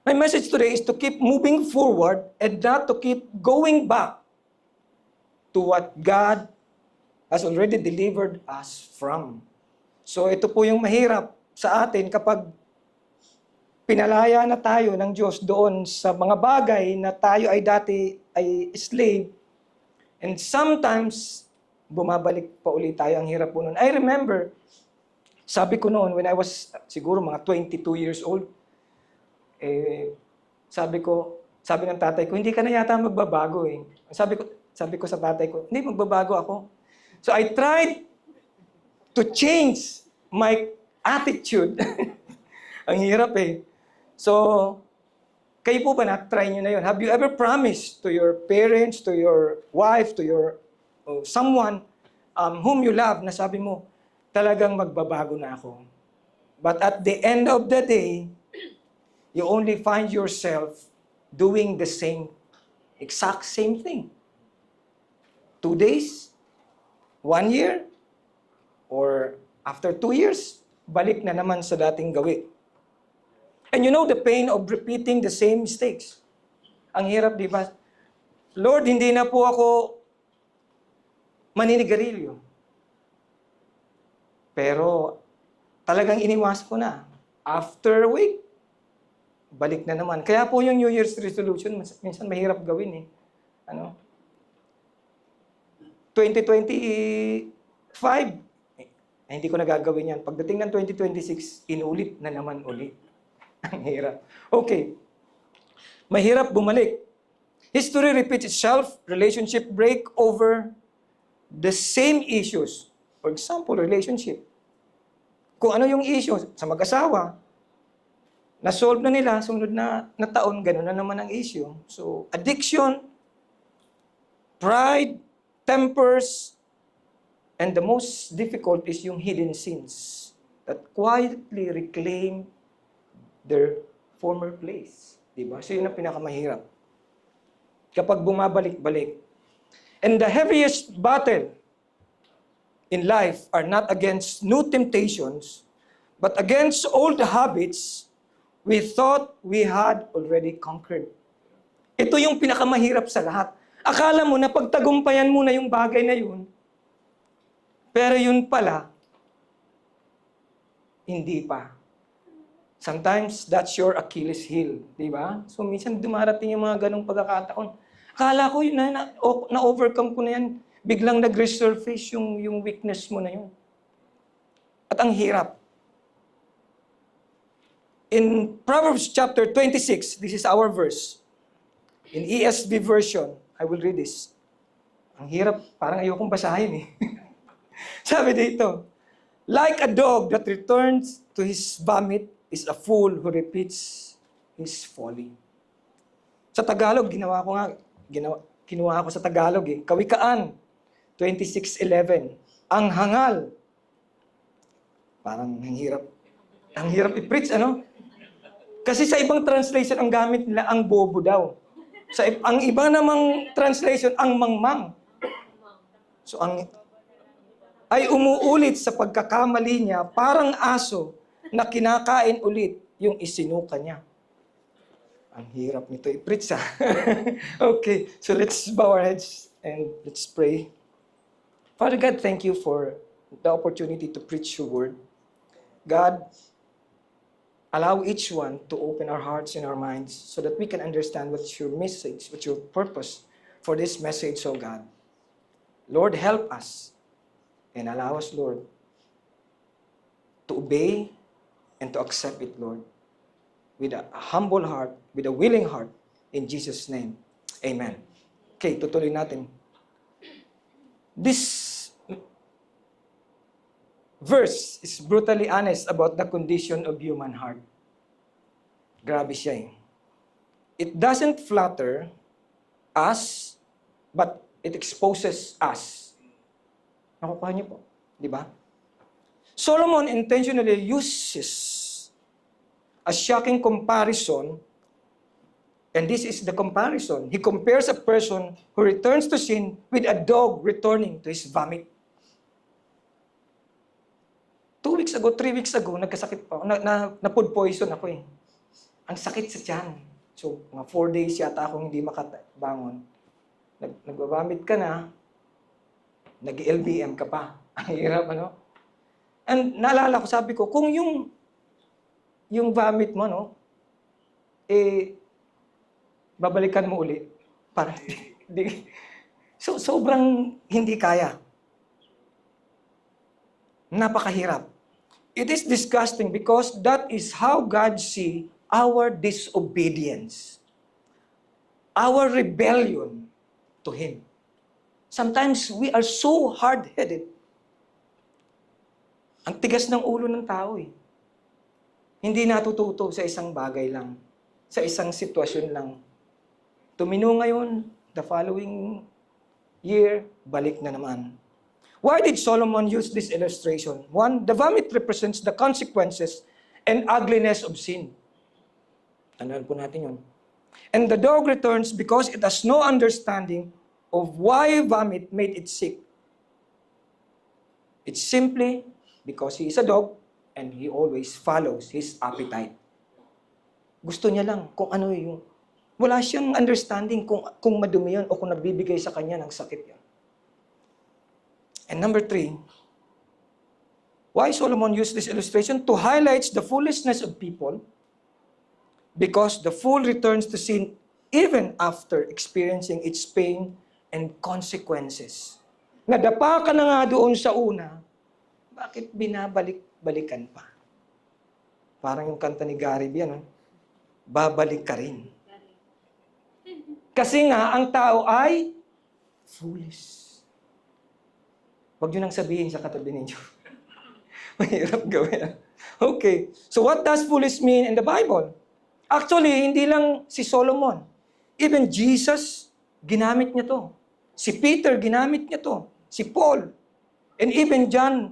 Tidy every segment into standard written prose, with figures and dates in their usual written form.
My message today is to keep moving forward and not to keep going back to what God has already delivered us from. So ito po yung mahirap sa atin kapag pinalaya na tayo ng Diyos doon sa mga bagay na tayo ay dati ay slave. And sometimes, bumabalik pa ulit tayo. Ang hirap po noon. I remember, sabi ko noon, when I was siguro mga 22 years old, sabi ng tatay ko, hindi ka na yata magbabago eh. Sabi ko sa tatay ko, hindi, magbabago ako. So I tried to change my attitude. Ang hirap eh. So, kayo po ba na-try nyo na yun? Have you ever promised to your parents, to your wife, to your someone whom you love na sabi mo, talagang magbabago na ako. But at the end of the day, you only find yourself doing the exact same thing. 2 days, 1 year, or after 2 years, balik na naman sa dating gawin. And you know the pain of repeating the same mistakes. Ang hirap, di ba? Lord, hindi na po ako maninigarilyo. Pero talagang iniwas ko na. After a week, balik na naman. Kaya po yung New Year's resolution, minsan mahirap gawin eh. 2025, hindi ko nagagawin yan. Pagdating ng 2026, inulit na naman ulit. Ang hirap. Okay. Mahirap bumalik. History repeats itself. Relationship break over the same issues. For example, relationship. Kung ano yung issue sa mag-asawa, na-solve na nila, sunod na taon, gano'n na naman ang issue. So, addiction, pride, tempers, and the most difficult is yung hidden sins that quietly reclaim their former place. Diba? So, yun ang pinakamahirap. Kapag bumabalik-balik. And the heaviest battle in life are not against new temptations, but against old habits we thought we had already conquered. Ito yung pinakamahirap sa lahat. Akala mo na pagtagumpayan mo na yung bagay na yun, pero yun pala, hindi pa. Sometimes, that's your Achilles heel. Di ba? So, minsan dumarating yung mga ganong pagkakataon. Akala ko yun na-overcome ko na yan. Biglang nag-resurface yung weakness mo na yun. At ang hirap. In Proverbs chapter 26, this is our verse. In ESV version, I will read this. Ang hirap, parang ayokong basahin eh. Sabi dito, like a dog that returns to his vomit is a fool who repeats his folly. Sa Tagalog, kinuha ko sa Tagalog eh. Kawikaan, 26:11. Ang hangal. Parang ang hirap i-preach, ano? Kasi sa ibang translation, ang gamit nila, ang bobo daw. Ang iba namang translation, ang mangmang. So, ay umuulit sa pagkakamali niya, parang aso na kinakain ulit yung isinuka niya. Ang hirap nito i-preach, ha? Okay, so let's bow our heads and let's pray. Father God, thank you for the opportunity to preach your word. God, allow each one to open our hearts and our minds so that we can understand what's your message, what's your purpose for this message, oh God. Lord, help us and allow us, Lord, to obey and to accept it, Lord, with a humble heart, with a willing heart, in Jesus' name. Amen. Okay, tutuloy natin. This verse is brutally honest about the condition of human heart. Grabe siya eh. It doesn't flatter us, but it exposes us. Nakukuha niyo po, di ba? Solomon intentionally uses a shocking comparison, and this is the comparison. He compares a person who returns to sin with a dog returning to his vomit. 3 weeks ago, nagkasakit pa ako. Na food poison ako eh. ang sakit sa tiyan. So, mga 4 days yata akong hindi makabangon. Nagbabamit ka na, nag-LBM ka pa. Ang hirap, ano? And naalala ko, sabi ko, kung yung vomit mo, no, babalikan mo uli. Parang, so, sobrang hindi kaya. Napakahirap. It is disgusting because that is how God see our disobedience, our rebellion to Him. Sometimes we are so hard-headed. Ang tigas ng ulo ng tao eh. Hindi natututo sa isang bagay lang, sa isang sitwasyon lang. Tumino ngayon, the following year, balik na naman. Why did Solomon use this illustration? One, the vomit represents the consequences and ugliness of sin. Tandaan po natin yun. And the dog returns because it has no understanding of why vomit made it sick. It's simply because he is a dog and he always follows his appetite. Gusto niya lang kung ano yung... Wala siyang understanding kung madumi yun o kung nagbibigay sa kanya ng sakit yun. And number 3, why Solomon used this illustration? To highlight the foolishness of people, because the fool returns to sin even after experiencing its pain and consequences. Nadapa ka na nga doon sa una, bakit binabalik-balikan pa? Parang yung kanta ni Gary B, ano? Babalik ka rin. Kasi nga, ang tao ay foolish. Huwag nyo nang sabihin sa katabi ninyo. Mahirap gawin. Okay. So what does foolish mean in the Bible? Actually, hindi lang si Solomon. Even Jesus, ginamit niya to. Si Peter, ginamit niya to. Si Paul. And even John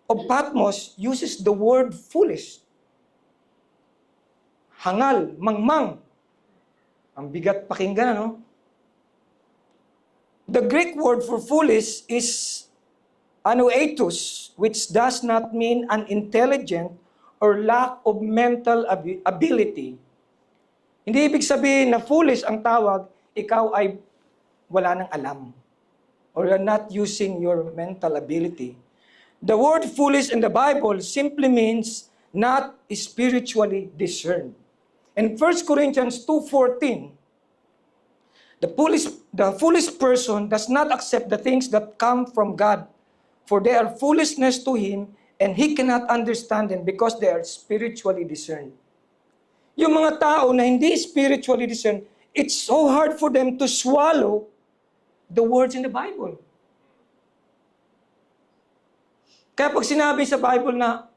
of Patmos uses the word foolish. Hangal, mangmang. Ang bigat pakinggan, ano? The Greek word for foolish is anoetos, which does not mean unintelligent or lack of mental ability. Hindi ibig sabihin na foolish ang tawag, ikaw ay wala nang alam. Or you're not using your mental ability. The word foolish in the Bible simply means not spiritually discerned. In 1 Corinthians 2:14, the foolish person does not accept the things that come from God, for they are foolishness to him, and he cannot understand them because they are spiritually discerned. Yung mga tao na hindi spiritually discerned, it's so hard for them to swallow the words in the Bible. Kaya pag sinabi sa Bible na,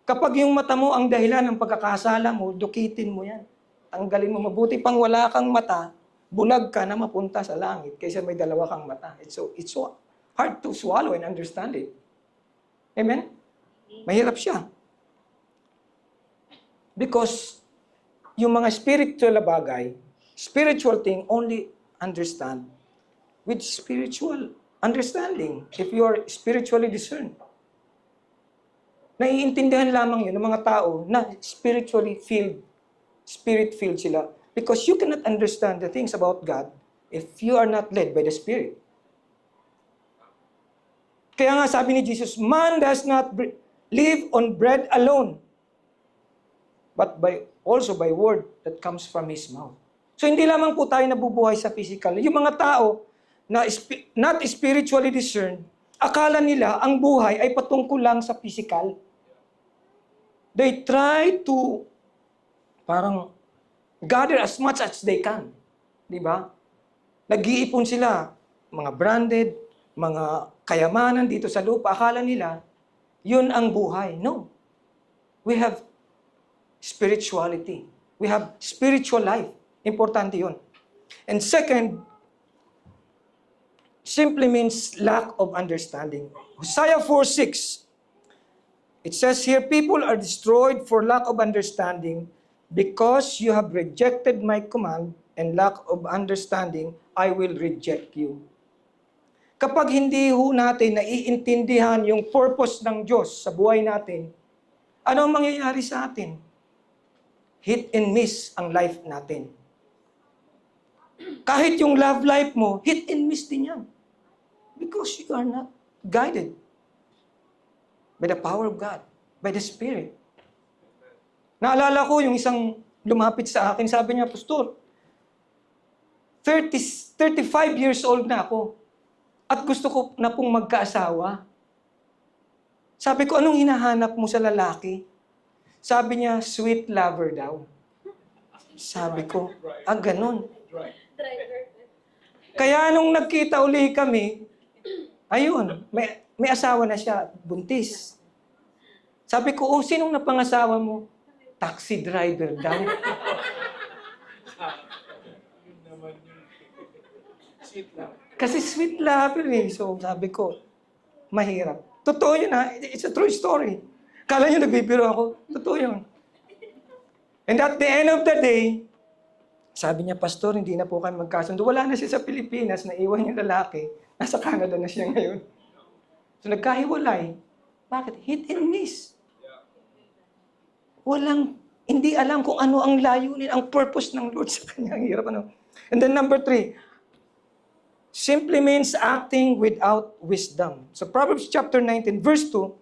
kapag yung mata mo ang dahilan ng pagkakasala mo, dukitin mo yan. Tanggalin mo, mabuti pang wala kang mata, bulag ka na mapunta sa langit kaysa may dalawa kang mata. It's so hard to swallow and understand it. Amen? Mahirap siya. Because yung mga spiritual na bagay, spiritual thing only understand with spiritual understanding if you are spiritually discerned. Naiintindihan lamang yun ng mga tao na spiritually filled, spirit-filled sila. Because you cannot understand the things about God if you are not led by the Spirit. Kaya nga sabi ni Jesus, man does not live on bread alone, but also by word that comes from His mouth. So hindi lamang po tayo nabubuhay sa physical. Yung mga tao na not spiritually discerned, akala nila ang buhay ay patungkol lang sa physical. They try to parang gather as much as they can. Di ba? Nag-iipon sila, mga branded, mga kayamanan dito sa lupa. Akala nila, yun ang buhay. No. We have spirituality. We have spiritual life. Importante yun. And second, simply means lack of understanding. Hosea 4:6, it says here, people are destroyed for lack of understanding because you have rejected my command and lack of understanding, I will reject you. Kapag hindi ho natin naiintindihan yung purpose ng Diyos sa buhay natin, ano ang mangyayari sa atin? hit and miss ang life natin. Kahit yung love life mo, hit and miss din yan. Because you are not guided by the power of God, by the Spirit. Naalala ko yung isang lumapit sa akin, sabi niya, Pastor, 35 years old na ako at gusto ko na pong magkaasawa. Sabi ko, anong hinahanap mo sa lalaki? Sabi niya, sweet lover daw. Sabi ko, ganun. Kaya nung nagkita uli kami, ayun, may asawa na siya, buntis. Sabi ko, sinong napangasawa mo? Taxi driver daw. Kasi sweet lover eh. So sabi ko, mahirap. Totoo yun ha. It's a true story. Kala nyo nagbibiro ako. Totoo yun. And at the end of the day, sabi niya, Pastor, hindi na po kami magkasundo. Wala na siya sa Pilipinas, naiwan yung lalaki. Nasa Canada na siya ngayon. So nagkahiwalay. Bakit? Hit and miss. Hindi alam kung ano ang layunin, ang purpose ng Lord sa kanya. Ang hirap ano. And then number 3, simply means acting without wisdom. So Proverbs chapter 19, verse 2,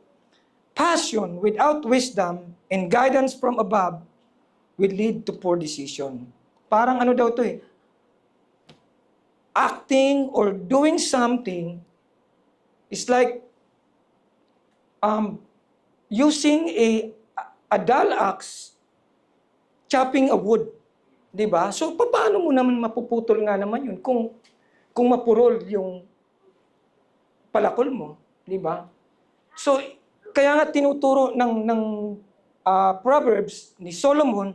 passion without wisdom and guidance from above will lead to poor decision. Parang ano daw to acting or doing something is like using a dull axe, chopping a wood. Diba? So, paano mo naman mapuputol nga naman yun kung mapurol yung palakol mo? Diba? So, kaya nga tinuturo ng Proverbs ni Solomon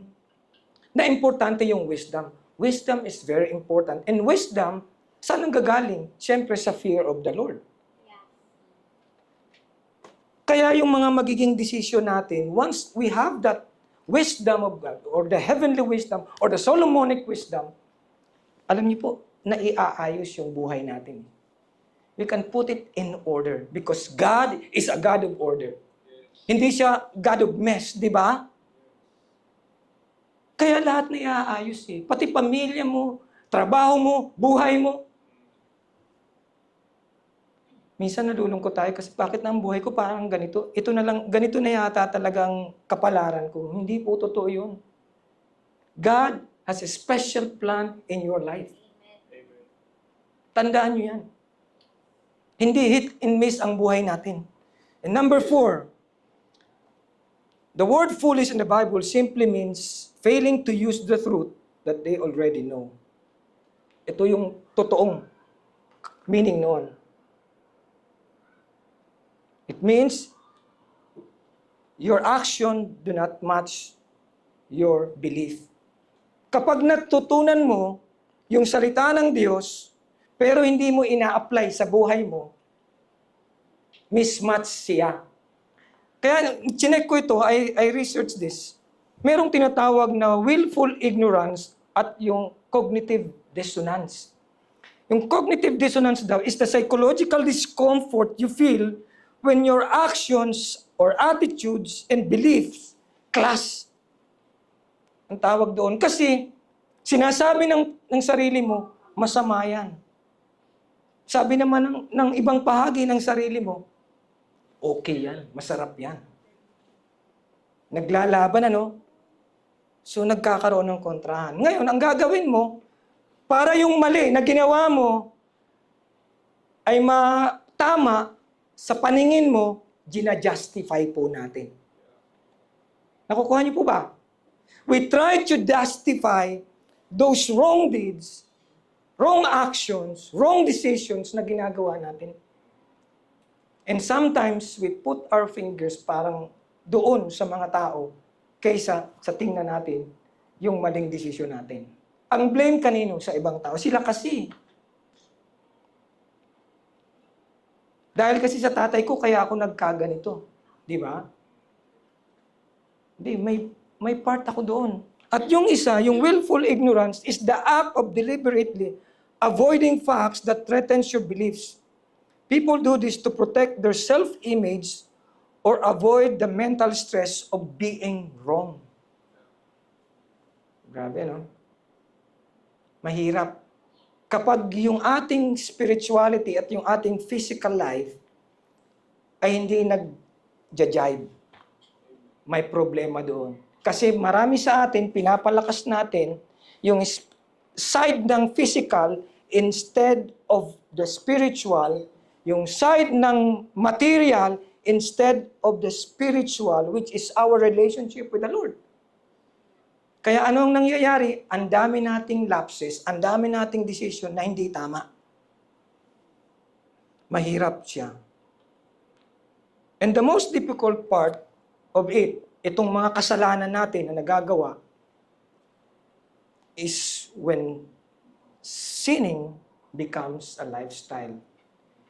na importante yung wisdom. Wisdom is very important. And wisdom, saan ang gagaling? Siyempre sa fear of the Lord. Kaya yung mga magiging desisyon natin, once we have that wisdom of God, or the heavenly wisdom, or the Solomonic wisdom, alam niyo po, naiaayos yung buhay natin. We can put it in order because God is a God of order. Hindi siya God of mess, di ba? Kaya lahat na iaayos eh. Pati pamilya mo, trabaho mo, buhay mo. Minsan nalulungkot tayo kasi bakit na ang buhay ko parang ganito? Ito na lang, ganito na yata talagang kapalaran ko. Hindi po totoo yun. God has a special plan in your life. Amen. Tandaan nyo yan. Hindi hit and miss ang buhay natin. And number 4, the word foolish in the Bible simply means failing to use the truth that they already know. Ito yung totoong meaning noon. It means your action do not match your belief. Kapag natutunan mo yung salita ng Diyos, pero hindi mo ina-apply sa buhay mo, mismatch siya. Kaya, chinek ko ito, I researched this. Merong tinatawag na willful ignorance at yung cognitive dissonance. Yung cognitive dissonance daw is the psychological discomfort you feel when your actions or attitudes and beliefs clash. Ang tawag doon. Kasi, sinasabi ng sarili mo, masama yan. Sabi naman ng ibang bahagi ng sarili mo, okay yan, masarap yan. Naglalaban, ano? So, nagkakaroon ng kontrahan. Ngayon, ang gagawin mo, para yung mali na ginawa mo ay matama sa paningin mo, gina-justify po natin. Nakukuha niyo po ba? We try to justify those wrong deeds, wrong actions, wrong decisions na ginagawa natin. And sometimes, we put our fingers parang doon sa mga tao kaysa sa tingnan natin yung maling desisyon natin. Ang blame kanino sa ibang tao? Sila kasi. Dahil kasi sa tatay ko, kaya ako nagkaganito. Di ba? Hindi, may part ako doon. At yung isa, yung willful ignorance, is the act of deliberately avoiding facts that threatens your beliefs. People do this to protect their self-image or avoid the mental stress of being wrong. Grabe, no? Mahirap. Kapag yung ating spirituality at yung ating physical life ay hindi nag-jive, may problema doon. Kasi marami sa atin, pinapalakas natin yung side ng physical instead of the spiritual, yung side ng material instead of the spiritual, which is our relationship with the Lord. Kaya anong nangyayari? Ang dami nating lapses, ang dami nating decision na hindi tama. Mahirap siya. And the most difficult part of it, itong mga kasalanan natin na nagagawa, is when sinning becomes a lifestyle.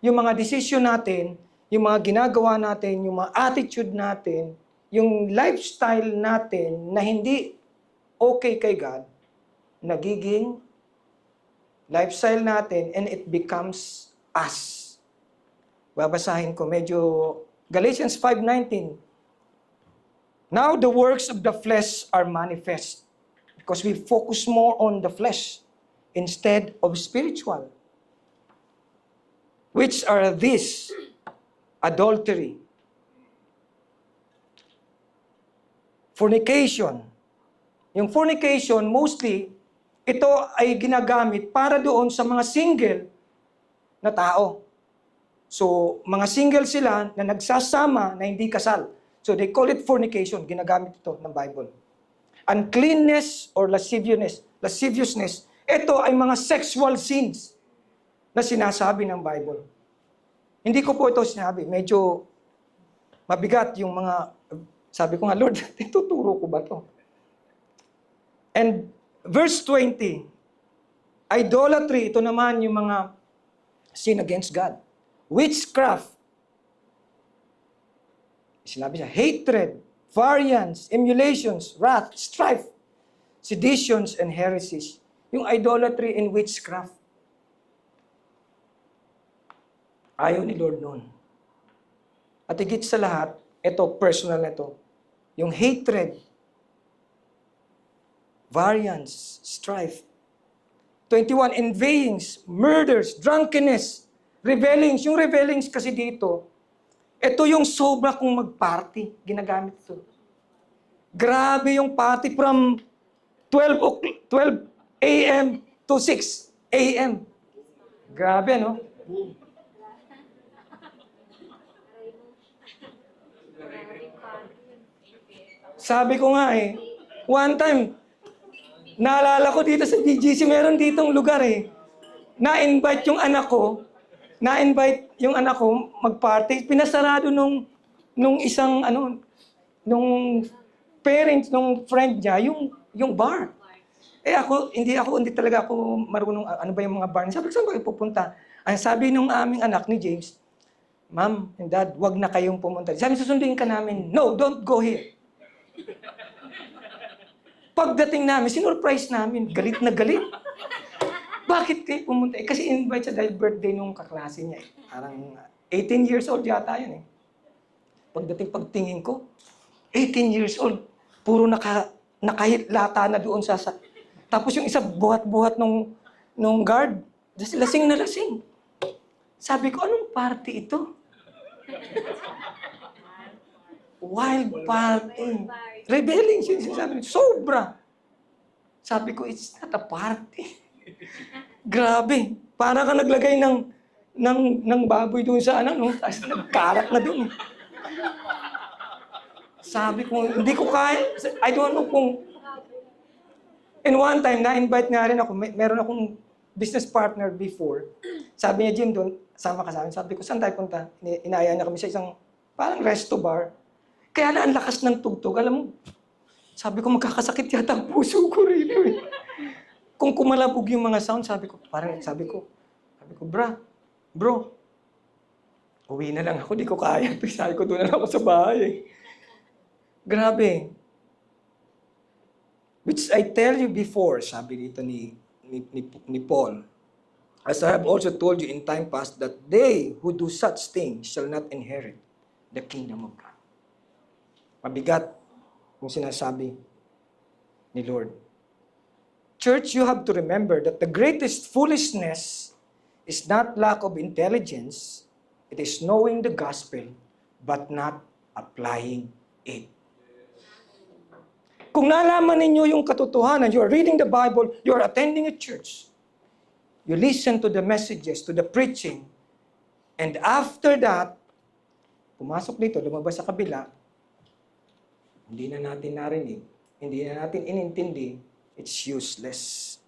Yung mga decision natin, yung mga ginagawa natin, yung mga attitude natin, yung lifestyle natin na hindi okay kay God, nagiging lifestyle natin and it becomes us. Babasahin ko medyo Galatians 5:19. Now the works of the flesh are manifest because we focus more on the flesh instead of spiritual. Which are these? Adultery, fornication. Yung fornication, mostly, ito ay ginagamit para doon sa mga single na tao. So, mga single sila na nagsasama na hindi kasal. So, they call it fornication. Ginagamit ito ng Bible. Uncleanness or lasciviousness, ito ay mga sexual sins na sinasabi ng Bible. Hindi ko po ito sinabi. Medyo mabigat yung mga, sabi ko nga, Lord, ituturo ko ba ito? And verse 20, idolatry, ito naman yung mga sin against God. Witchcraft, sinabi siya, hatred, variance, emulations, wrath, strife, seditions, and heresies. Yung idolatry and witchcraft. Ayaw ni Lord noon. At higit sa lahat, ito, personal na ito, yung hatred, variance, strife. 21, envyings, murders, drunkenness, revelings. Yung revelings kasi dito, ito yung sobra kong mag-party. Ginagamit ito. Grabe yung party from 12 a.m. to 6 a.m. Grabe, no? Sabi ko nga one time, naalala ko dito sa GGC, meron ditong lugar na-invite yung anak ko mag-party. Pinasarado nung isang nung parents nung friend niya yung bar. Hindi talaga ako marunong ano ba yung mga bar. Sabi ko, saan ba kayo pupunta? Ang sabi nung aming anak ni James, Ma'am and Dad, wag na kayong pumunta. Sabi, susunduin ka namin. No, don't go here. Pagdating namin, sinurprise namin. Galit na galit. Bakit kayo pumunta? Kasi invite sa dahil birthday nung kaklase niya. Parang 18 years old yata yun . Pagtingin ko, 18 years old, puro nakahitlata na doon sa... Tapos yung isa, buhat-buhat nung guard, lasing na lasing. Sabi ko, anong party ito? Wild party. Rebelling, sinasabi. Sobra. Sabi ko, it's not a party. Grabe. Para ka naglagay ng baboy doon sa tapos nagkarat na doon. Sabi ko, hindi ko kaya. I don't know kung... And one time, na-invite nga rin ako. Meron akong business partner before. Sabi niya, Jim, doon, sama ka sa akin. Sabi ko, saan tayo punta? Inaya niya kami sa isang parang resto bar. Kaya na ang lakas ng tugtog. Alam mo, sabi ko, magkakasakit yata ang puso ko rito . Kung kumalabog yung mga sound, sabi ko, bro, uwi na lang ako, di ko kaya. Sabi ko, doon na lang ako sa bahay . Grabe. Which I tell you before, sabi dito ni Paul, as I have also told you in time past, that they who do such things shall not inherit the kingdom of God. Mabigat yung sinasabi ni Lord. Church, you have to remember that the greatest foolishness is not lack of intelligence, it is knowing the gospel, but not applying it. Kung nalaman ninyo yung katotohanan, you are reading the Bible, you are attending a church, you listen to the messages, to the preaching, and after that, pumasok dito, lumabas sa kabila, hindi na natin narinig, hindi na natin inintindi, it's useless.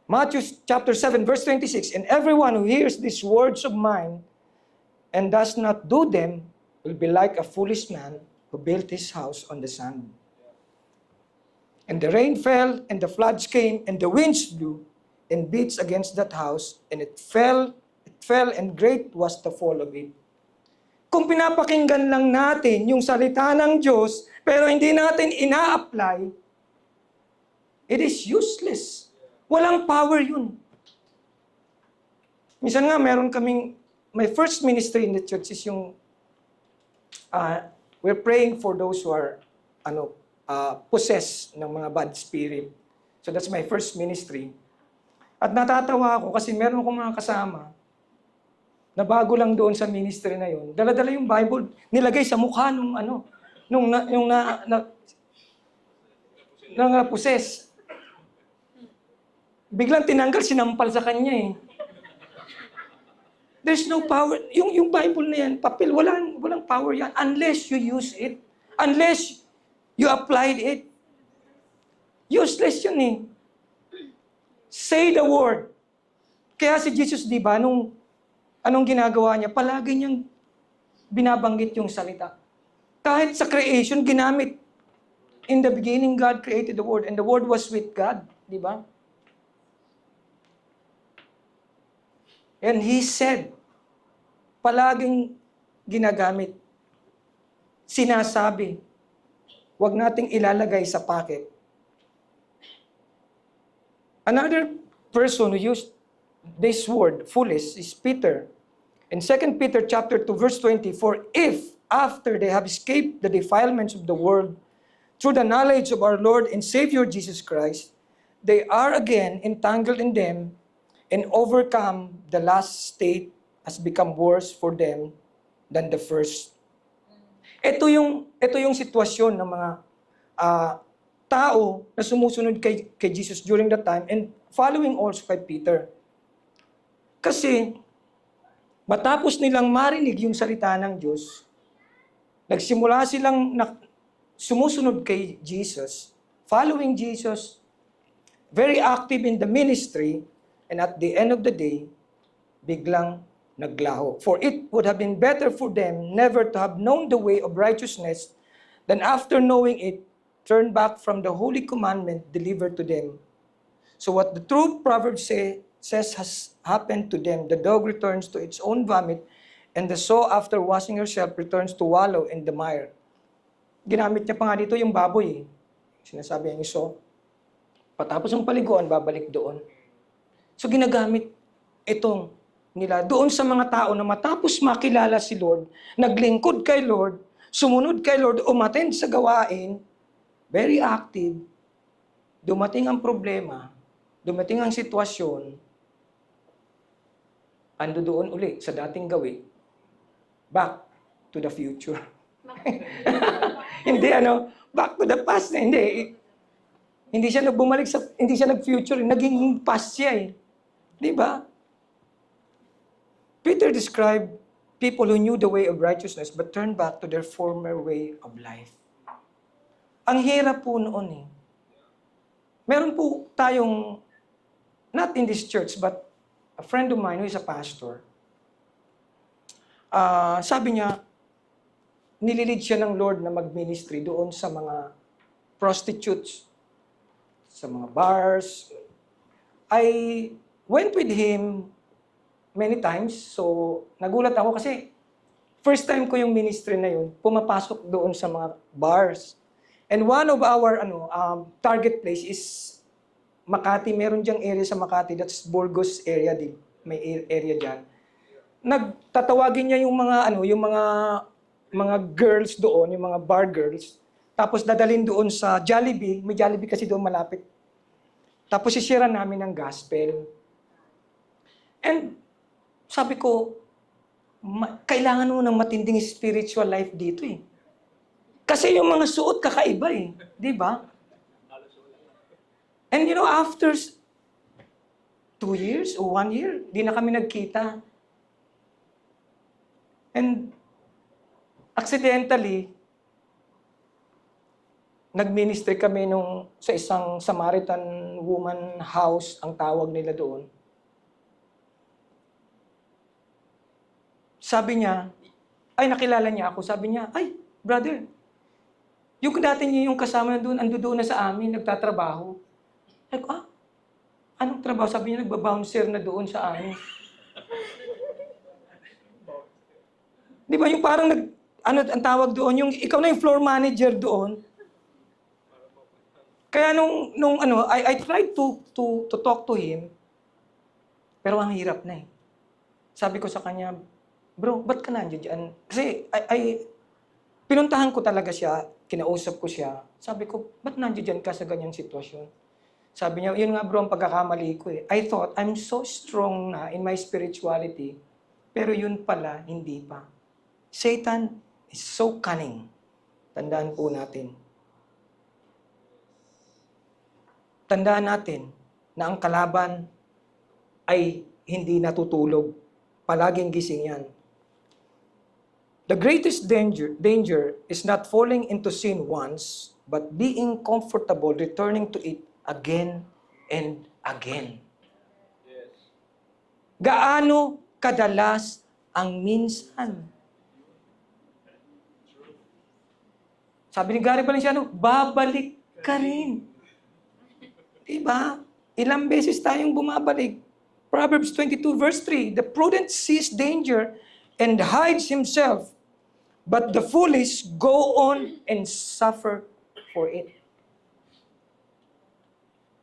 Matthew chapter 7, verse 26, and everyone who hears these words of mine and does not do them will be like a foolish man who built his house on the sand. And the rain fell, and the floods came, and the winds blew and beat against that house, and it fell, and great was the fall of it. Kung pinapakinggan lang natin yung salita ng Diyos, pero hindi natin ina-apply, it is useless. Walang power yun. Minsan nga, my first ministry in the church is yung, we're praying for those who are, possessed ng mga bad spirit. So that's my first ministry. At natatawa ako kasi meron akong mga kasama na bago lang doon sa ministry na yun. Dala-dala yung Bible, nilagay sa mukha nung possess. Biglang tinanggal, sinampal sa kanya eh. There's no power. Yung Bible na yan, papel, walang power yan unless you use it. Unless you applied it. Useless yun eh. Say the word. Kaya si Jesus, di ba, anong ginagawa niya? Palagi niyang binabanggit yung salita. Kahit sa creation, ginamit. In the beginning, God created the Word, and the Word was with God. Di ba? And He said, palaging ginagamit, sinasabi, huwag nating ilalagay sa pocket. Another person who used this word, foolish, is Peter. In 2 Peter chapter 2, verse 20, for if, after they have escaped the defilements of the world, through the knowledge of our Lord and Savior Jesus Christ, they are again entangled in them and overcome, the last state has become worse for them than the first. Ito yung sitwasyon ng mga tao na sumusunod kay Jesus during that time and following also kay Peter. Kasi matapos nilang marinig yung salita ng Diyos, nagsimula silang sumusunod kay Jesus, following Jesus, very active in the ministry, and at the end of the day, biglang naglaho. For it would have been better for them never to have known the way of righteousness than after knowing it, turn back from the holy commandment delivered to them. So what the true proverb says has happened to them. The dog returns to its own vomit, and the sow after washing herself returns to wallow in the mire. Ginamit niya pa nga dito yung baboy. Sinasabi niya yung sow. Patapos ng paliguan, babalik doon. So ginagamit itong nila doon sa mga tao na matapos makilala si Lord, naglingkod kay Lord, sumunod kay Lord, umattend sa gawain, very active, dumating ang problema, dumating ang sitwasyon, ando doon uli sa dating gawi, back to the future. Hindi back to the past na, hindi. Hindi siya hindi siya nag-future, naging past siya eh. Di ba? Peter described people who knew the way of righteousness but turned back to their former way of life. Ang hirap po noon eh. Meron po tayong, not in this church, but a friend of mine who is a pastor, sabi niya, nililid siya ng Lord na mag-ministry doon sa mga prostitutes, sa mga bars. I went with him many times, so nagulat ako kasi first time ko yung ministry na yun, pumapasok doon sa mga bars. And one of our target place is Makati. Meron diyang area sa Makati, that's Burgos area din. May area diyan. Nagtatawagin niya yung mga girls doon, yung mga bar girls. Tapos dadalhin doon sa Jollibee, may Jollibee kasi doon malapit. Tapos isira namin ang gospel. And sabi ko, kailangan mo ng matinding spiritual life dito eh. Kasi yung mga suot kakaiba eh. Di ba? And after 2 years o 1 year, di na kami nagkita. And accidentally, nag-ministry kami sa isang Samaritan woman house, ang tawag nila doon. Sabi niya, nakilala niya ako. Sabi niya, brother, yung dati niyo yung kasama na doon, ando doon na sa amin, nagtatrabaho. Like, anong trabaho? Sabi niya, nagbabouncer na doon sa amin. Di ba, yung parang ang tawag doon, yung ikaw na yung floor manager doon. Kaya I tried to talk to him, pero ang hirap na eh. Sabi ko sa kanya, bro, ba't ka nandiyan dyan? Kasi, pinuntahan ko talaga siya, kinausap ko siya. Sabi ko, ba't nandiyan dyan ka sa ganyang sitwasyon? Sabi niya, yun nga bro, ang pagkakamali ko eh. I thought, I'm so strong na in my spirituality, pero yun pala, hindi pa. Satan is so cunning. Tandaan po natin. Tandaan natin na ang kalaban ay hindi natutulog. Palaging gising yan. The greatest danger is not falling into sin once, but being comfortable returning to it again and again. Yes. Gaano kadalas ang minsan? Sabi ni Gary Valenciano, babalik ka rin. Diba? Ilang beses tayong bumabalik. Proverbs 22 verse 3, the prudent sees danger and hides himself, but the foolish go on and suffer for it.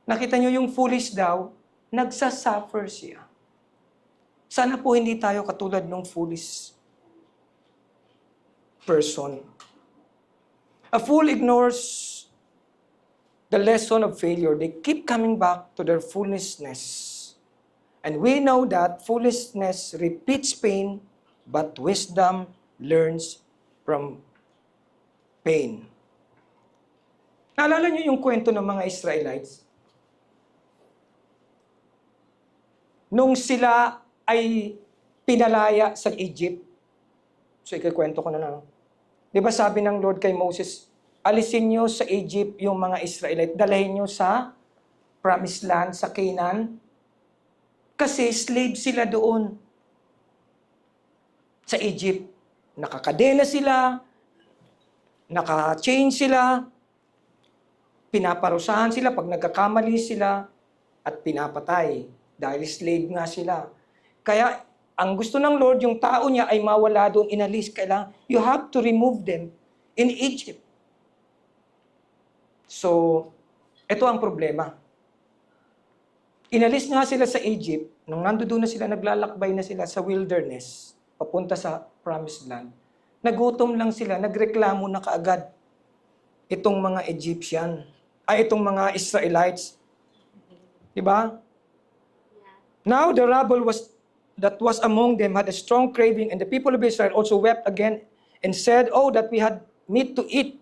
Nakita nyo yung foolish daw, nagsasuffer siya. Sana po hindi tayo katulad ng foolish person. A fool ignores the lesson of failure. They keep coming back to their foolishness. And we know that foolishness repeats pain, but wisdom learns from pain. Naalala niyo yung kwento ng mga Israelites? Nung sila ay pinalaya sa Egypt, so ikikwento ko na lang. Di ba sabi ng Lord kay Moses, alisin niyo sa Egypt yung mga Israelite, dalahin niyo sa promised land, sa Canaan, kasi slave sila doon sa Egypt. Nakakadena sila, naka-chain sila, pinaparusahan sila pag nagkakamali sila, at pinapatay dahil slave nga sila. Kaya ang gusto ng Lord, yung tao niya ay mawala doon, inalis. Kailangan, you have to remove them in Egypt. So, ito ang problema. Inalis nga sila sa Egypt, nung nandoon na sila, naglalakbay na sila sa wilderness, papunta sa promised land. Nagutom lang sila, nagreklamo na kaagad itong mga Egyptian, itong mga Israelites. Diba? Now the rabble that was among them had a strong craving, and the people of Israel also wept again and said, "Oh, that we had meat to eat.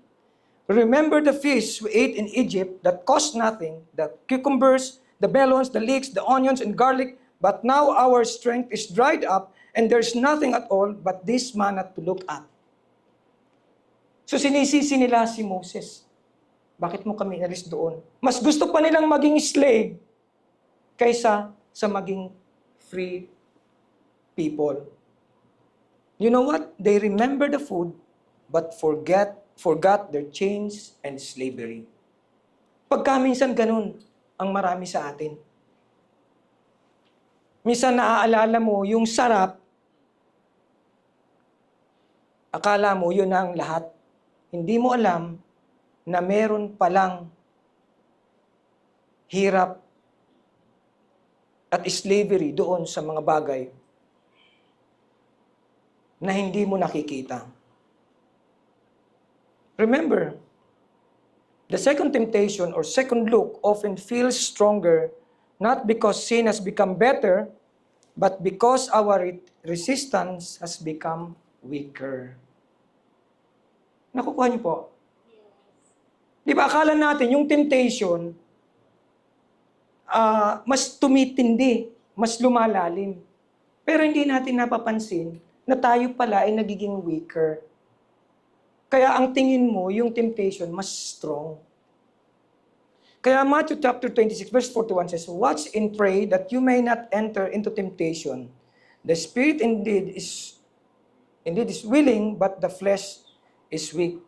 Remember the fish we ate in Egypt that cost nothing, the cucumbers, the melons, the leeks, the onions, and garlic, but now our strength is dried up, and there's nothing at all but this manna to look at." So sinisisi nila si Moses. Bakit mo kami inalis doon? Mas gusto pa nilang maging slave kaysa sa maging free people. You know what? They remember the food, but forgot their chains and slavery. Pagka minsan ganun ang marami sa atin. Minsan naaalala mo yung sarap, akala mo yun ang lahat. Hindi mo alam na meron palang hirap at slavery doon sa mga bagay na hindi mo nakikita. Remember, The second temptation or second look often feels stronger, not because sin has become better, but because our resistance has become weaker. Nakukuha niyo po? Di ba, akala natin yung temptation, mas tumitindi, mas lumalalim. Pero hindi natin napapansin na tayo pala ay nagiging weaker. Kaya ang tingin mo, yung temptation, mas strong. Kaya Matthew chapter 26, verse 41 says, "Watch and pray that you may not enter into temptation. The spirit indeed is willing, but the flesh is weak."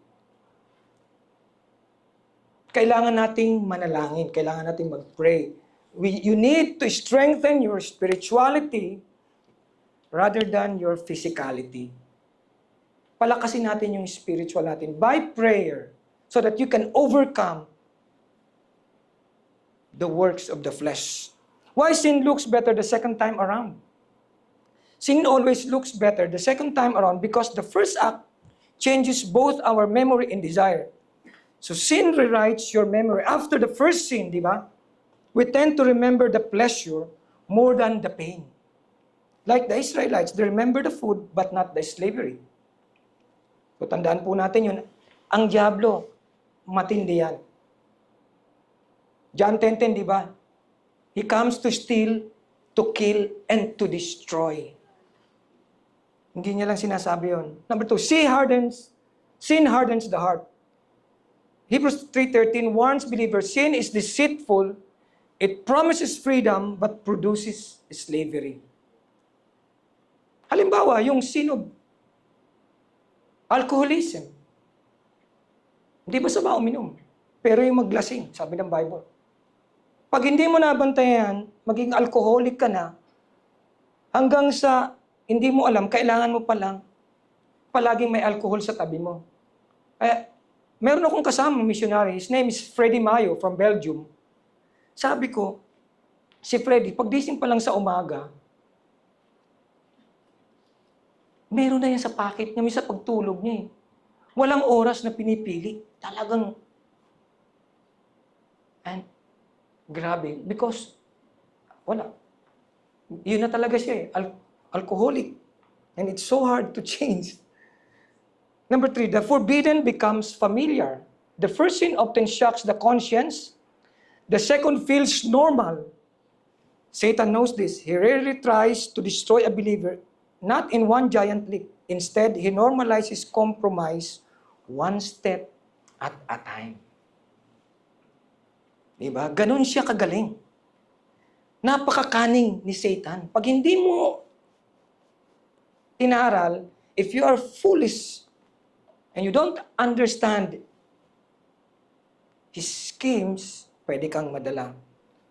Kailangan nating manalangin, kailangan nating mag-pray. You need to strengthen your spirituality rather than your physicality. Palakasin natin yung spiritual natin by prayer so that you can overcome the works of the flesh. Why sin looks better the second time around? Sin always looks better the second time around because the first act changes both our memory and desire. So sin rewrites your memory. After the first sin, di ba? We tend to remember the pleasure more than the pain. Like the Israelites, they remember the food but not the slavery. So tandaan po natin yun. Ang diablo, matindi yan. John 10:10, di ba? He comes to steal, to kill, and to destroy. Hindi niya lang sinasabi yun. Number 2, sin hardens the heart. Hebrews 3:13 warns believers, sin is deceitful, it promises freedom, but produces slavery. Halimbawa, yung sin of alcoholism. Hindi ba sama uminom? Pero yung maglasing, sabi ng Bible. Pag hindi mo nabantayan, maging alcoholic ka na, hanggang sa hindi mo alam, kailangan mo palang palaging may alcohol sa tabi mo. Meron akong kasama, missionary, his name is Freddy Mayo from Belgium. Sabi ko, si Freddy, pagdising pa lang sa umaga, meron na yan sa pocket niya, sa pagtulog niya eh. Walang oras na pinipili. Talagang, and grabe, because, wala. Yun na talaga siya eh, alcoholic. And it's so hard to change. Number 3, the forbidden becomes familiar. The first sin often shocks the conscience. The second feels normal. Satan knows this. He rarely tries to destroy a believer, not in one giant leap. Instead, he normalizes compromise one step at a time. Diba? Ganon siya kagaling. Napakakaning ni Satan. Pag hindi mo inaral, if you are foolish and you don't understand his schemes, pwede kang madala.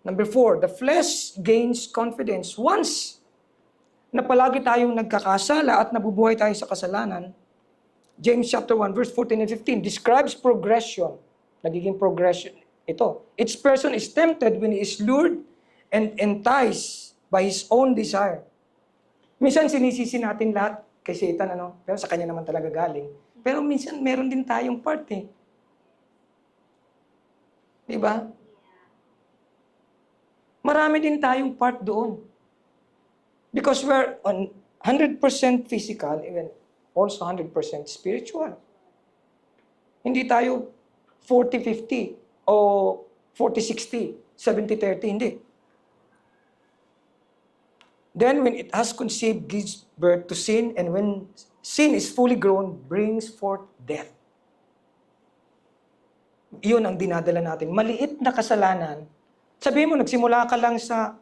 Number 4, the flesh gains confidence. Once na palagi tayong nagkakasala at nabubuhay tayo sa kasalanan, James chapter 1, verse 14 and 15 describes progression. Nagiging progression. Ito, each person is tempted when he is lured and enticed by his own desire. Minsan sinisisi natin lahat kay Satan, pero sa kanya naman talaga galing. Pero minsan meron din tayong part eh. Diba? Marami din tayong part doon. Because we're on 100% physical, even also 100% spiritual. Hindi tayo 40-50 o 40-60, 70-30, hindi. Then when it has conceived, gives birth to sin, and when sin is fully grown, brings forth death. Iyon ang dinadala natin. Maliit na kasalanan. Sabihin mo, nagsimula ka lang sa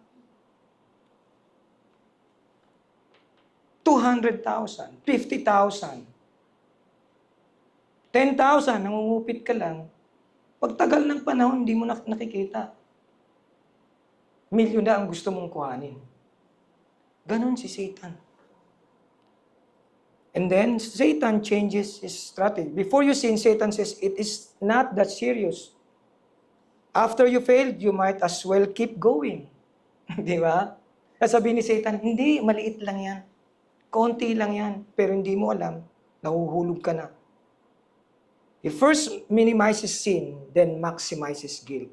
200,000, 50,000, 10,000, nangungupit ka lang. Pagtagal ng panahon, hindi mo nakikita. Milyon na ang gusto mong kuhanin. Ganon si Satan. And then, Satan changes his strategy. Before you sin, Satan says, it is not that serious. After you failed, you might as well keep going. Di ba? Sasabihin ni Satan, hindi, maliit lang yan. Konti lang yan. Pero hindi mo alam, nahuhulog ka na. He first minimizes sin, then maximizes guilt.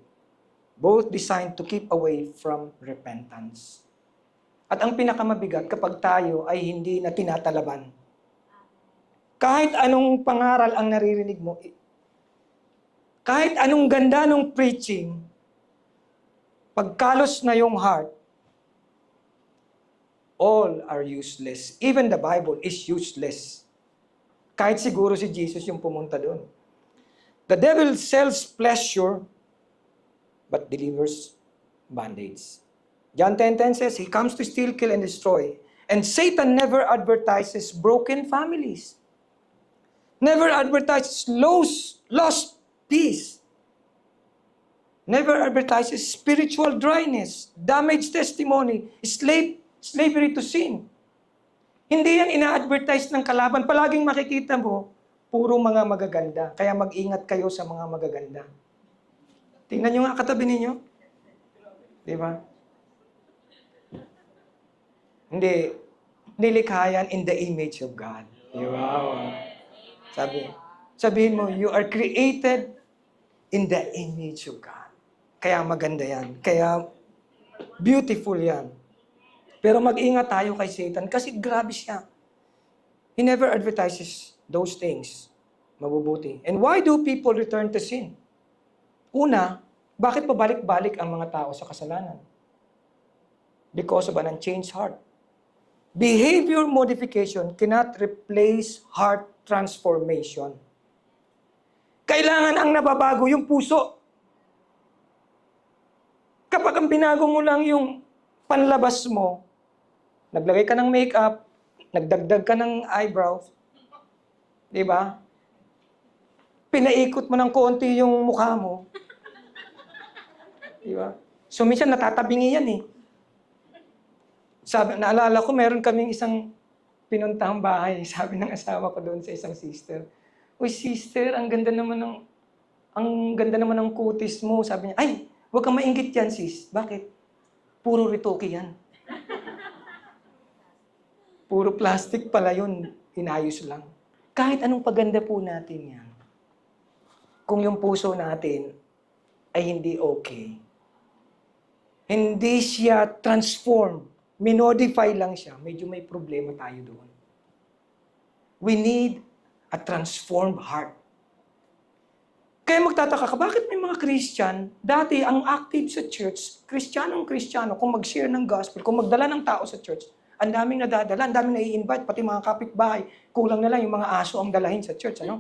Both designed to keep away from repentance. At ang pinakamabigat kapag tayo ay hindi na tinatalaban. Kahit anong pangaral ang naririnig mo, kahit anong ganda ng preaching, pagkalos na yung heart, all are useless. Even the Bible is useless. Kahit siguro si Jesus yung pumunta doon. The devil sells pleasure, but delivers bondage. John 10:10 says, He comes to steal, kill, and destroy. And Satan never advertises broken families. Never advertises lost peace. Never advertises spiritual dryness, damaged testimony, slavery to sin. Hindi yan ina-advertise ng kalaban. Palaging makikita mo, puro mga magaganda. Kaya mag-ingat kayo sa mga magaganda. Tingnan nyo nga katabi ninyo. Di ba? Hindi. Nilikha yan in the image of God. Di ba? Sabihin mo, you are created in the image of God. Kaya maganda yan. Kaya beautiful yan. Pero mag-ingat tayo kay Satan kasi grabe siya. He never advertises those things. Mabubuti. And why do people return to sin? Una, bakit pabalik-balik ang mga tao sa kasalanan? Because of an unchanged heart. Behavior modification cannot replace heart transformation. Kailangan ang nababago yung puso. Kapag ang binago mo lang yung panlabas mo, naglagay ka ng makeup, nagdagdag ka ng eyebrows, di ba? Pinaikot mo ng konti yung mukha mo. Di ba? So minsan natatabingi yan eh. Naalala ko, meron kaming isang pinuntahang bahay. Sabi ng asawa ko doon sa isang sister, Uy, sister, ang ganda naman ng kutis mo. Sabi niya, ay, huwag kang mainggit yan, sis. Bakit? Puro ritoke yan. Puro plastic pala yun. Inayos lang. Kahit anong paganda po natin yan. Kung yung puso natin ay hindi okay. Hindi siya transform. Minodify lang siya. Medyo may problema tayo doon. We need a transformed heart. Kaya magtataka ka, bakit may mga Christian, dati ang active sa church, Kristiyano, kung mag-share ng gospel, kung magdala ng tao sa church, ang daming nadadala, ang daming nai-invite, pati mga kapitbahay, kulang na lang yung mga aso ang dalahin sa church, ano?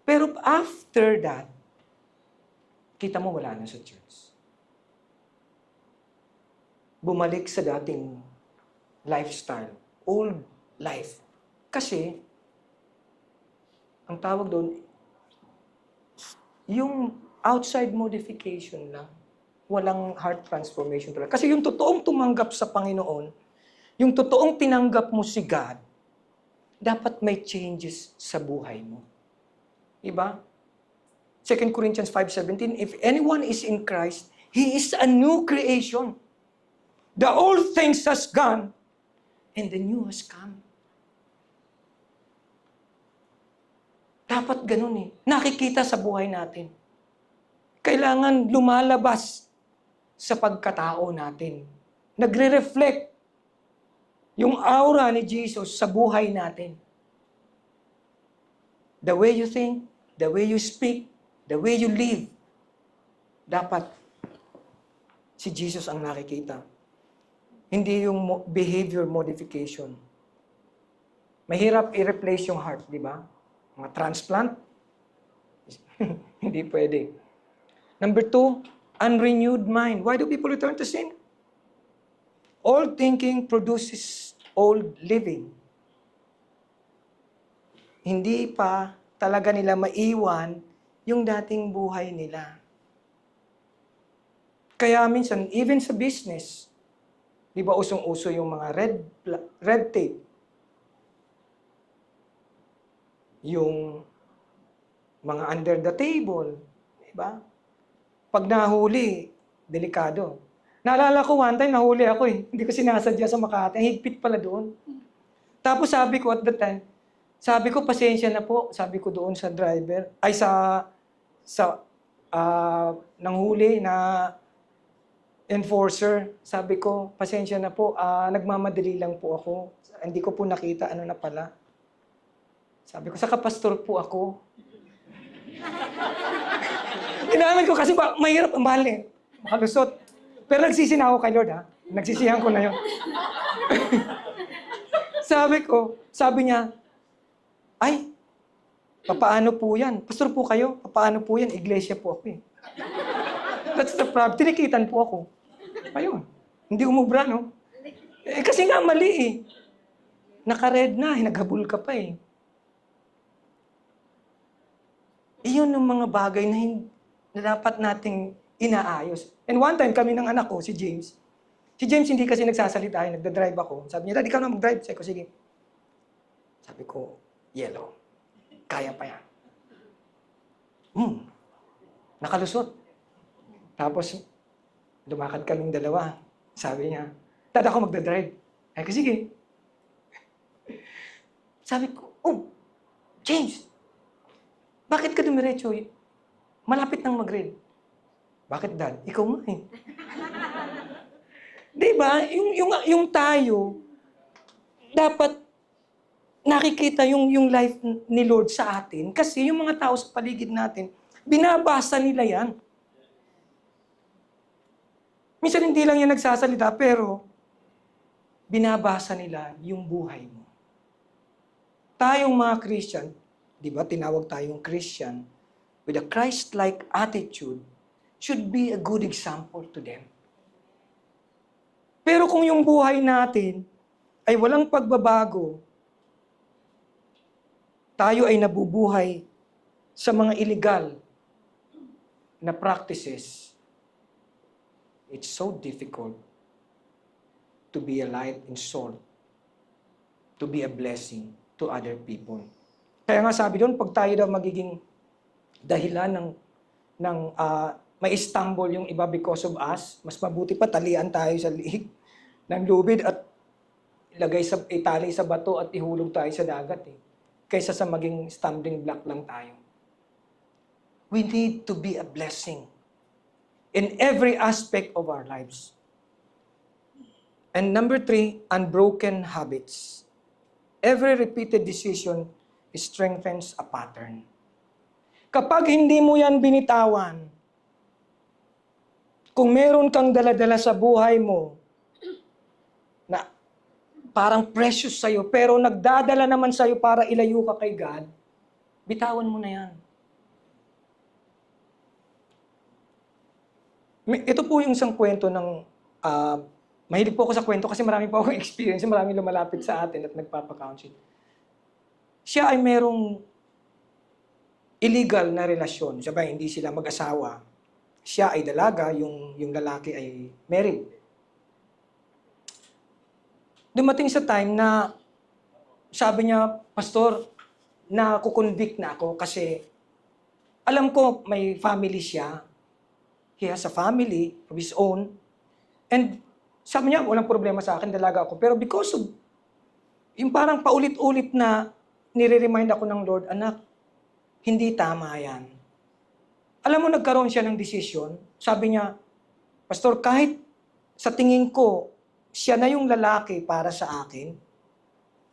Pero after that, kita mo wala na sa church. Bumalik sa dating lifestyle, old life. Kasi, ang tawag doon, yung outside modification lang, walang heart transformation talaga. Kasi yung totoong tumanggap sa Panginoon, yung totoong tinanggap mo si God, dapat may changes sa buhay mo. Diba? 2 Corinthians 5:17, if anyone is in Christ, he is a new creation. The old things has gone, and the new has come. Dapat ganun eh. Nakikita sa buhay natin. Kailangan lumalabas sa pagkatao natin. Nagre-reflect yung aura ni Jesus sa buhay natin. The way you think, the way you speak, the way you live, dapat si Jesus ang nakikita. Hindi yung behavior modification. Mahirap i-replace yung heart, di ba? Mga transplant, hindi pwede. Number 2, unrenewed mind. Why do people return to sin? Old thinking produces old living. Hindi pa talaga nila maiwan yung dating buhay nila. Kaya minsan, even sa business, di ba usong-uso yung mga red tape? Yung mga under the table, di ba? Pag nahuli, delikado. Naalala ko one time, nahuli ako eh. Hindi ko sinasadya sa Makati. Ang higpit pala doon. Tapos sabi ko at the time, Sabi ko, pasensya na po. Sabi ko doon sa driver, ay sa nanghuli na enforcer. Sabi ko, pasensya na po, nagmamadali lang po ako. Hindi ko po nakita ano na pala. Sabi ko, sa kapastor po ako. Inamin ko kasi mahirap ang mahal eh. Makalusot. Pero nagsisi na ako kay Lord ha. Nagsisihan ko na yun. Sabi niya, ay, papaano po yan? Pastor po kayo? Papaano po yan? Iglesia po ako eh. That's the problem. Tinikitan po ako. Ayun. Hindi umubra, no? Eh, kasi nga mali eh. Naka-red na, naghabol ka pa eh. Iyon ang mga bagay na dapat nating inaayos. And one time, kami ng anak ko, si James. Si James hindi kasi nagsasalita, nagdadrive ako. Sabi niya, Dad, ikaw na mag-drive. Sabi ko, sige. Sabi ko, yellow. Kaya pa yan. Nakalusot. Tapos, lumakad kaming dalawa. Sabi niya, Dad, ako magdadrive. Ay ko, sige. Sabi ko, James, bakit ka dumiretso? Malapit nang mag-red. Bakit, Dad? Ikaw nga eh. Diba? Yung tayo, dapat nakikita yung life ni Lord sa atin. Kasi yung mga tao sa paligid natin, binabasa nila yan. Minsan hindi lang yan nagsasalita, pero binabasa nila yung buhay mo. Tayong mga Christian, di ba, tinawag tayong Christian, with a Christ-like attitude, should be a good example to them. Pero kung yung buhay natin ay walang pagbabago, tayo ay nabubuhay sa mga illegal na practices, it's so difficult to be a light and salt, to be a blessing to other people. Kaya nga sabi doon, pag tayo daw magiging dahilan ng may stumble yung iba because of us, mas mabuti pa talian tayo sa liig ng lubid at itali sa bato at ihulog tayo sa dagat eh. Kaysa sa maging stumbling block lang tayo. We need to be a blessing in every aspect of our lives. And number 3, unbroken habits. Every repeated decision strengthens a pattern. Kapag hindi mo yan binitawan, kung meron kang dala-dala sa buhay mo na parang precious sa'yo, pero nagdadala naman sa'yo para ilayo ka kay God, bitawan mo na yan. Ito po yung isang kwento ng, mahilig po ako sa kwento kasi marami po akong experience, marami lumalapit sa atin at nagpapa-counsel. Siya ay merong illegal na relasyon. Sabay, hindi sila mag-asawa. Siya ay dalaga, yung lalaki ay married. Dumating sa time na sabi niya, Pastor, nakukonvict na ako kasi alam ko may family siya. He has a family of his own. And sabi niya, walang problema sa akin, dalaga ako. Pero because of, yung parang paulit-ulit na nire-remind ako ng Lord, anak, hindi tama yan. Alam mo, nagkaroon siya ng desisyon. Sabi niya, Pastor, kahit sa tingin ko, siya na yung lalaki para sa akin,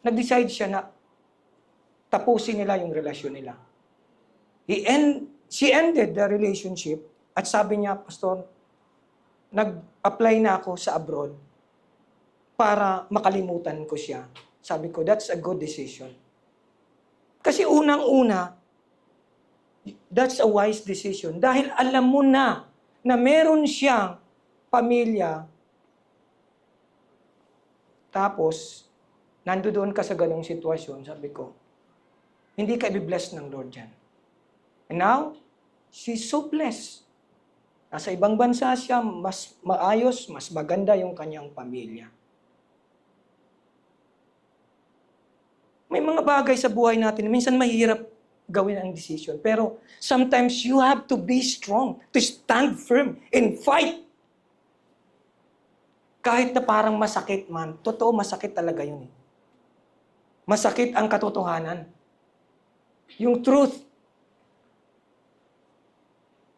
nag-decide siya na tapusin nila yung relasyon nila. She ended the relationship at sabi niya, Pastor, nag-apply na ako sa abroad para makalimutan ko siya. Sabi ko, that's a good decision. Kasi unang-una, that's a wise decision. Dahil alam mo na meron siyang pamilya, tapos, nandoon ka sa ganong sitwasyon, sabi ko, hindi ka i-bless ng Lord dyan. And now, she's so blessed. Nasa ibang bansa siya, mas maayos, mas maganda yung kanyang pamilya. May mga bagay sa buhay natin, minsan mahirap gawin ang decision. Pero sometimes you have to be strong, to stand firm and fight. Kahit na parang masakit man, totoo masakit talaga yun eh. Masakit ang katotohanan. Yung truth.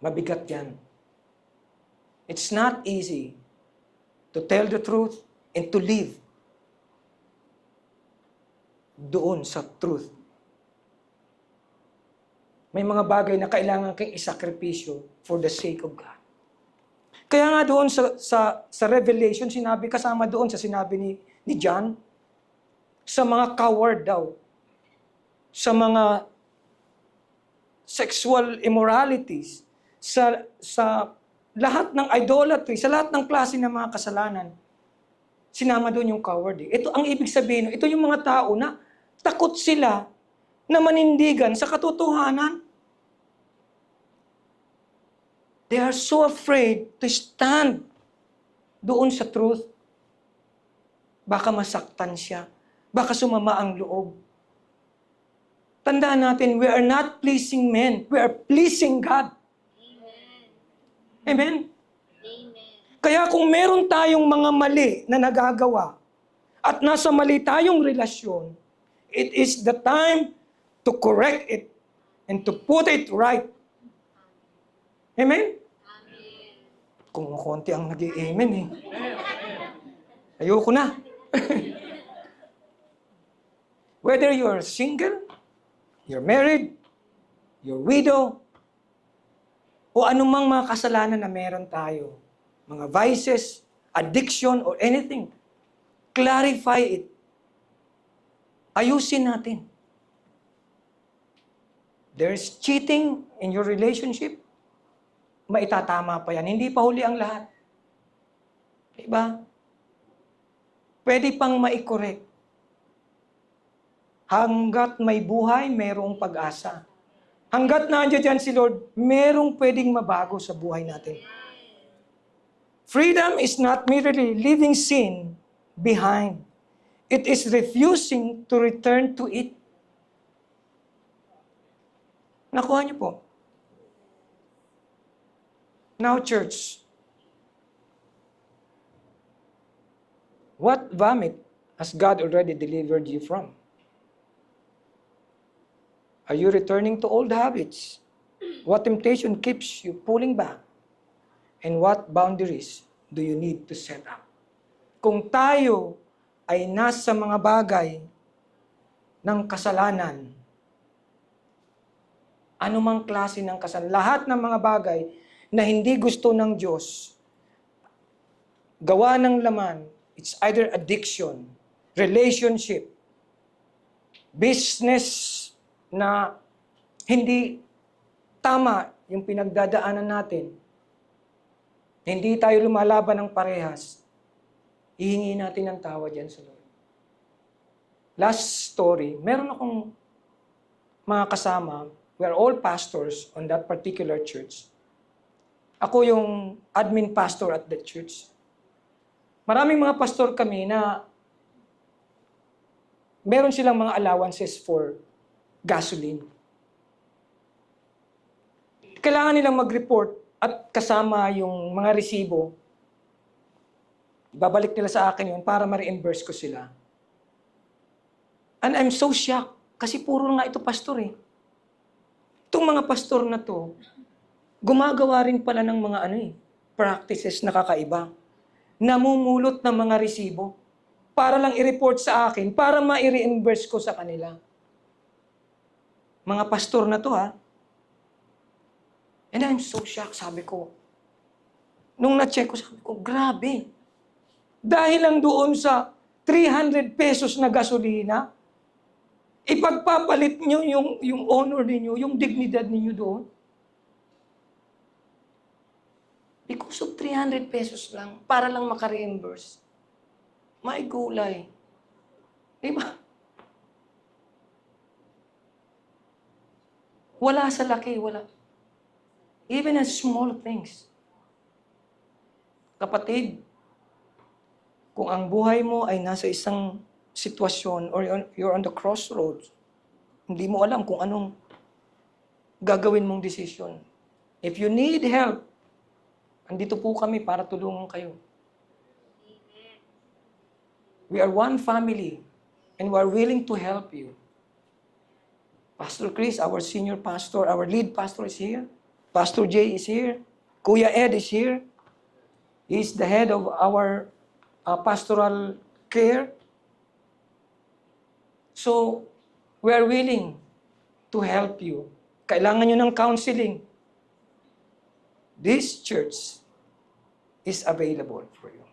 Mabigat yan. It's not easy to tell the truth and to live doon sa truth. May mga bagay na kailangan kang isakripisyo for the sake of God. Kaya nga doon sa Revelation, sinabi kasama doon sa sinabi ni John, sa mga coward daw, sa mga sexual immoralities, sa lahat ng idolatry, sa lahat ng klase ng mga kasalanan, sinama doon yung coward. Ito ang ibig sabihin, ito yung mga tao na takot sila na manindigan sa katotohanan. They are so afraid to stand doon sa truth. Baka masaktan siya. Baka sumama ang loob. Tandaan natin, we are not pleasing men. We are pleasing God. Amen? Amen. Kaya kung meron tayong mga mali na nagagawa at nasa mali tayong relasyon, it is the time to correct it and to put it right. Amen? Amen. Kung konti ang nag-i-amen eh. Ayoko na. Whether you're single, you're married, you're widow, o anumang mga kasalanan na meron tayo, mga vices, addiction, or anything, clarify it. Ayusin natin. There's cheating in your relationship, maitatama pa yan. Hindi pa huli ang lahat. Diba? Pwede pang mai-correct. Hanggat may buhay, mayroong pag-asa. Hanggat nandiyan dyan si Lord, merong pwedeng mabago sa buhay natin. Freedom is not merely leaving sin behind. It is refusing to return to it. Nakuha niyo po. Now, church, what vomit has God already delivered you from? Are you returning to old habits? What temptation keeps you pulling back? And what boundaries do you need to set up? Kung tayo ay nasa mga bagay ng kasalanan, anumang klase ng kasalanan, lahat ng mga bagay na hindi gusto ng Diyos, gawa ng laman, it's either addiction, relationship, business na hindi tama yung pinagdadaanan natin, hindi tayo lumalaban ng parehas, hihingi natin ng tawad yan sa Lord. Last story, meron akong mga kasama, we are all pastors on that particular church. Ako yung admin pastor at that church. Maraming mga pastor kami na meron silang mga allowances for gasoline. Kailangan nilang mag-report at kasama yung mga resibo. Babalik nila sa akin yun para ma-reimburse ko sila. And I'm so shocked kasi puro nga ito pastor eh. Itong mga pastor na to, gumagawa rin pala ng mga practices na kakaiba. Namumulot ng mga resibo para lang i-report sa akin, para ma-reimburse ko sa kanila. Mga pastor na to ha. And I'm so shocked, sabi ko. Nung na-check ko, sabi ko, grabe. Dahil lang doon sa 300 pesos na gasolina, ipagpapalit nyo yung honor ninyo, yung dignidad ninyo doon. Because of 300 pesos lang, para lang maka-reimburse. May gulay. Diba? Wala sa laki, wala. Even as small things. Kapatid, kung ang buhay mo ay nasa isang sitwasyon or you're on the crossroads, hindi mo alam kung anong gagawin mong desisyon. If you need help, andito po kami para tulungan kayo. We are one family and we are willing to help you. Pastor Chris, our senior pastor, our lead pastor is here. Pastor Jay is here. Kuya Ed is here. He's the head of our pastoral care. So, we are willing to help you. Kailangan nyo ng counseling. This church is available for you.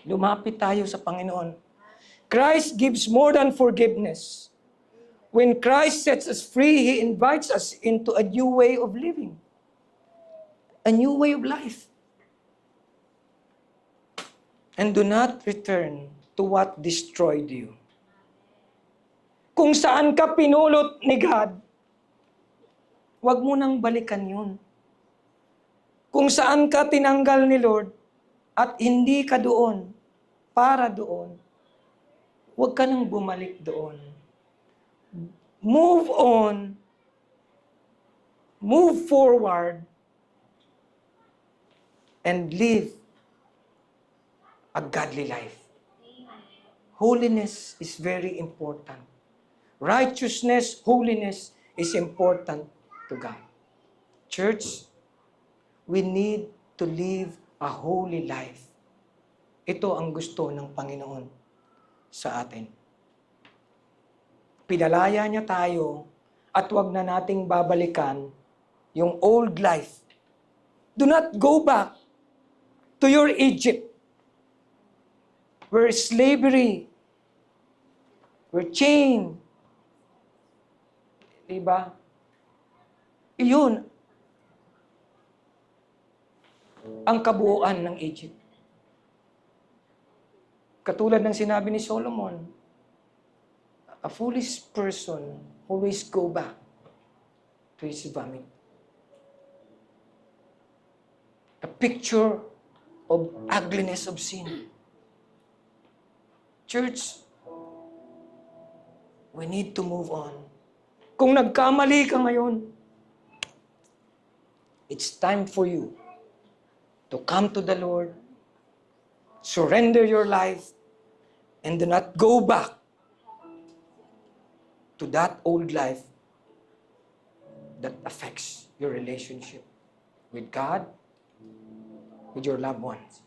Lumapit tayo sa Panginoon. Christ gives more than forgiveness. When Christ sets us free, He invites us into a new way of living. A new way of life. And do not return to what destroyed you. Kung saan ka pinulot ni God, huwag mo nang balikan yun. Kung saan ka tinanggal ni Lord at hindi ka doon, para doon, huwag ka nang bumalik doon. Move on, move forward, and live a godly life. Holiness is very important. Righteousness, holiness is important to God. Church, we need to live a holy life. Ito ang gusto ng Panginoon sa atin. Pinalaya niya tayo at huwag na nating babalikan yung old life. Do not go back to your Egypt where slavery, where chain, diba? Iyon ang kabuuan ng Egypt. Katulad ng sinabi ni Solomon, a foolish person always go back to his vomit. A picture of ugliness of sin. Church, we need to move on. Kung nagkamali ka ngayon, it's time for you to come to the Lord, surrender your life, and do not go back to that old life that affects your relationship with God, with your loved ones.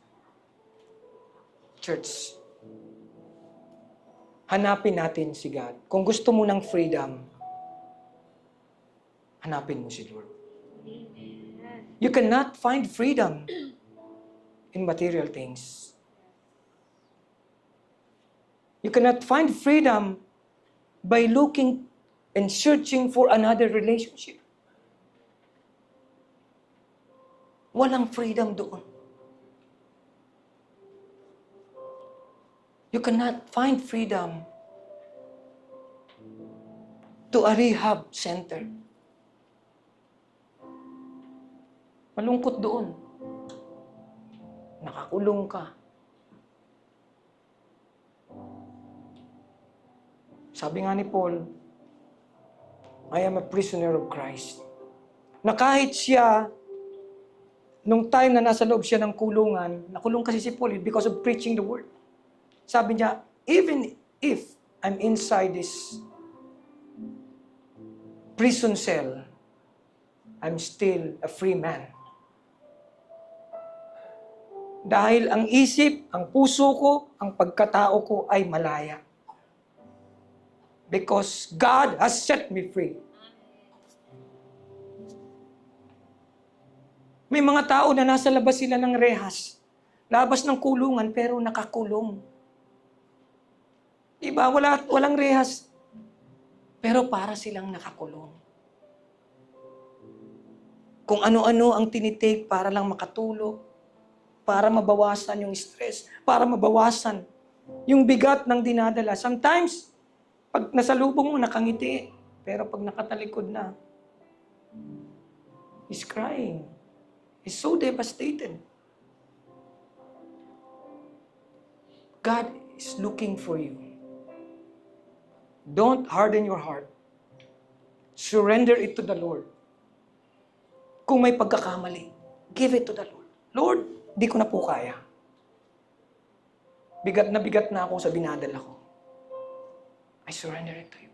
Church, hanapin natin si God. Kung gusto mo ng freedom, hanapin mo si Lord. You cannot find freedom in material things. You cannot find freedom by looking and searching for another relationship. Walang freedom doon. You cannot find freedom to a rehab center. Malungkot doon. Nakakulong ka. Sabi nga ni Paul, I am a prisoner of Christ. Na kahit siya, nung time na nasa loob siya ng kulungan, nakulong kasi si Paul because of preaching the word. Sabi niya, even if I'm inside this prison cell, I'm still a free man. Dahil ang isip, ang puso ko, ang pagkatao ko ay malaya. Because God has set me free. May mga tao na nasa labas sila ng rehas. Labas ng kulungan pero nakakulong. Diba? Walang rehas. Pero para silang nakakulong. Kung ano-ano ang tinitake para lang makatulog, para mabawasan yung stress, para mabawasan yung bigat ng dinadala. Sometimes, pag nasalubong mo, nakangiti. Pero pag nakatalikod na, he's crying. He's so devastated. God is looking for you. Don't harden your heart. Surrender it to the Lord. Kung may pagkakamali, give it to the Lord. Lord, di ko na po kaya. Bigat na ako sa binadala ko. I surrender it to you.